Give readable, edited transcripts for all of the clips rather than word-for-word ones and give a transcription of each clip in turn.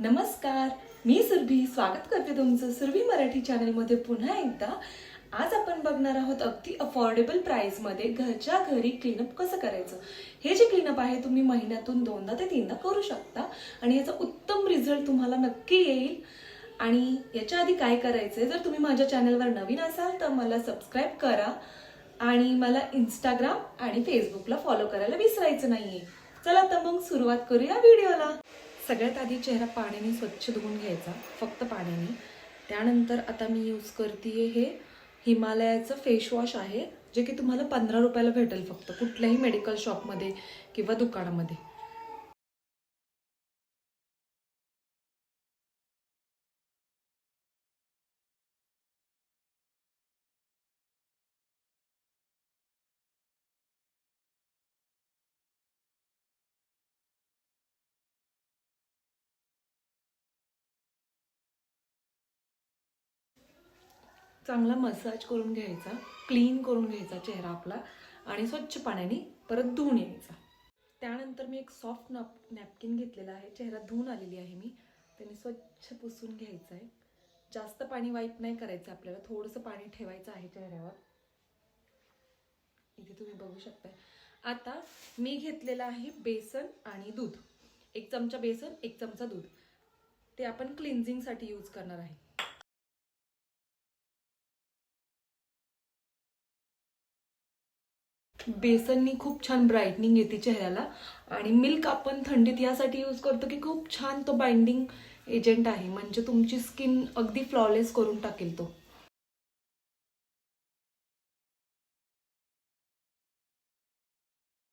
नमस्कार, मी सुरभी स्वागत करते तुमचं सुरभी मराठी चॅनलमध्ये पुन्हा एकदा। आज आपण बघणार आहोत अगदी अफोर्डेबल प्राइसमध्ये घरच्या घरी क्लीनअप कसं करायचं। हे जे क्लीनअप आहे तुम्ही महिन्यातून 2दा ते 3दा करू शकता आणि याचा उत्तम रिझल्ट तुम्हाला नक्की येईल। आणि याच्या आधी काय करायचंय, जर तुम्ही माझ्या चॅनलवर नवीन असाल तर मला सबस्क्राइब करा आणि मला इंस्टाग्राम आणि फेसबुकला फॉलो करायला विसरायचं नाहीये। चला तर मग सुरुवात करूया व्हिडिओला। सगळ्यात आधी चेहरा पाण्याने स्वच्छ धुवून घ्यायचा, फक्त पाण्याने। त्यानंतर आता मी यूज करतेय हे हिमालयाचं फेस वॉश आहे, जे की तुम्हाला 15 रुपयाला भेटेल फक्त कुठल्याही मेडिकल शॉपमध्ये किंवा दुकानामध्ये। चांगला मसाज करून घ्यायचा, क्लीन करून घ्यायचा चेहरा आपला आणि स्वच्छ पाण्याने परत धुवून यायचा। त्यानंतर मी एक सॉफ्ट नॅपकिन घेतलेला आहे, चेहरा धुवून आलेली आहे मी, त्याने स्वच्छ पुसून घ्यायचं आहे। जास्त पाणी वाईप नाही करायचं आपल्याला, थोडंसं पाणी ठेवायचं आहे चेहऱ्यावर। इथे तुम्ही बघू शकताय। आता मी घेतलेला आहे बेसन आणि दूध, 1 चमचा बेसन 1 चमचा दूध, ते आपण क्लिन्झिंगसाठी यूज करणार आहे। बेसननी खूप छान ब्राइटनिंग येते चेहऱ्याला आणि मिल्क आपण थंडीत यासाठी यूज करतो की खूप छान तो बाइंडिंग एजंट आहे, म्हणजे तुमची स्किन अगदी फ्लॉलेस करून टाकेल तो।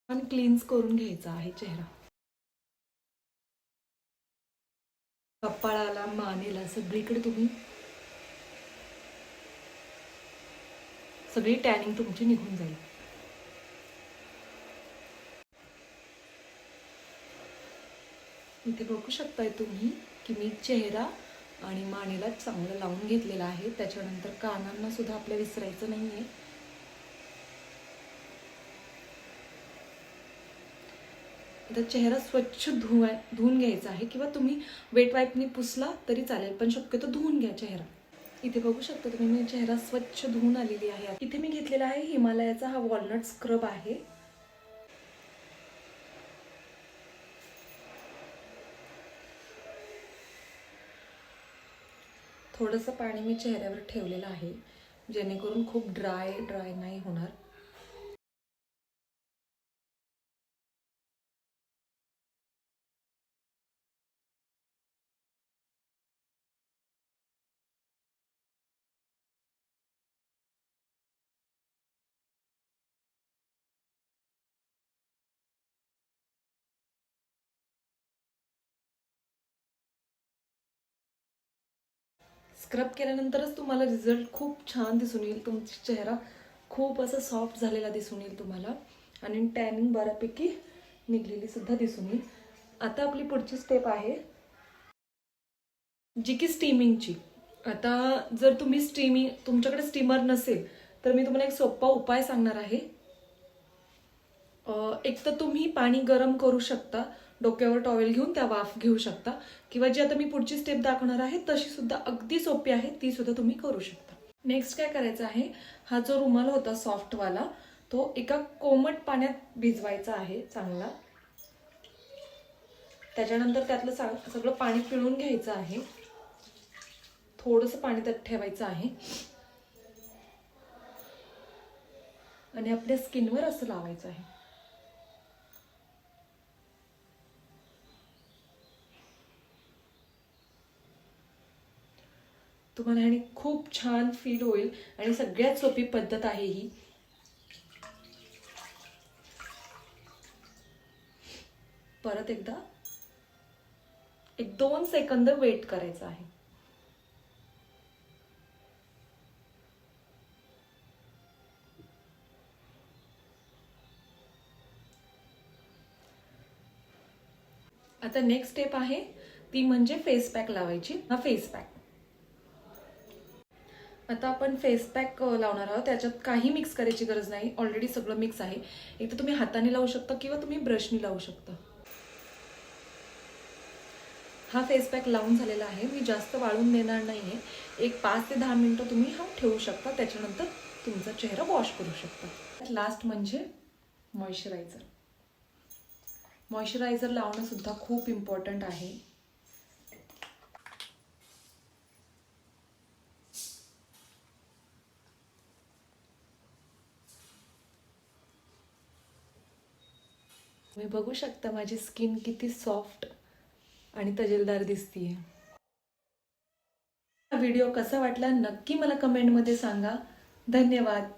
आणि क्लीन्स करून घ्यायचा आहे चेहरा, कपाळाला मानेला सगळीकडे तुम्ही सगळी टॅनिंग तुमची निघून जाईल। इथे बघू शकताय तुम्ही की मी चेहरा आणि मानेला चांगलं लावून घेतलेला आहे। त्याच्यानंतर कानांना सुद्धा आपल्या विसरायचं नाहीये। आता चेहरा स्वच्छ धुवून घ्यायचा आहे, किंवा तुम्ही वेट वाईपनी पुसला तरी चालेल, पण शक्यतो धुवून घ्या चेहरा। इथे बघू शकता तुम्ही मी चेहरा स्वच्छ धुवून आलेली आहे। इथे मी घेतलेला आहे हिमालयाचा हा वॉलनट स्क्रब आहे। थोडंसं पाणी मी चेहऱ्यावर ठेवलेलं आहे, जेणेकरून खूप ड्राय नाही होणार। स्क्रब केल्यानंतरच तुम्हाला रिझल्ट खूप छान दिसून येईल। तुमचा चेहरा खूप असा सॉफ्ट झालेला दिसून येईल तुम्हाला आणि टॅनिंग बऱ्यापैकी निघलेली सुद्धा दिसून येईल। आता आपली पुढची स्टेप आहे जी की स्टीमिंगची। आता जर तुमच्याकडे स्टीमर नसेल तर मी तुम्हाला एक सोपा उपाय सांगणार आहे। एक तर तुम्ही पाणी गरम करू शकता, डोक्यावर टॉवेल घेऊन त्या वाफ घेऊ शकता, किंवा जी आता मी पुढची स्टेप दाखवणार आहे तशी सुद्धा अगदी सोपी आहे, ती सुद्धा तुम्ही करू शकता। नेक्स्ट काय करायचं आहे, हा जो रुमाल होता सॉफ्टवाला तो एका कोमट पाण्यात भिजवायचा आहे चांगला। त्याच्यानंतर त्यातलं सगळं पाणी पिळून घ्यायचं आहे, थोडंसं पाणी त्यात ठेवायचं आहे आणि आपल्या स्किनवर असं लावायचं आहे। तुम्हाला ह्याने खूप छान फील होईल आणि सगळ्यात सोपी पद्धत आहे ही। परत एकदा 1-2 सेकंद वेट करायचं आहे। आता नेक्स्ट स्टेप आहे ती म्हणजे फेस पॅक लावायची। हा फेस पॅक आता आपण फेस पॅक लावणार आहोत। त्याच्यात काही मिक्स करायची गरज नाही, ऑलरेडी सगळं मिक्स आहे। एक तर तुम्ही हाताने लावू शकता किंवा तुम्ही ब्रशनी लावू शकता। हा फेस पॅक लावून झालेला आहे. मी जास्त वाळून देणार नाही आहे. एक 5 ते 10 मिनटं तुम्ही हा ठेवू शकता. त्याच्यानंतर तुमचा चेहरा वॉश करू शकता. लास्ट म्हणजे मॉइश्चरायझर. मॉइश्चरायझर लावणं सुद्धा खूप इम्पॉर्टंट आहे. तुम्ही बघू शकता माझी स्किन किती सॉफ्ट आणि तजेलदार दिसतीये. हा व्हिडिओ कसा वाटला नक्की मला कमेंटमध्ये सांगा. धन्यवाद.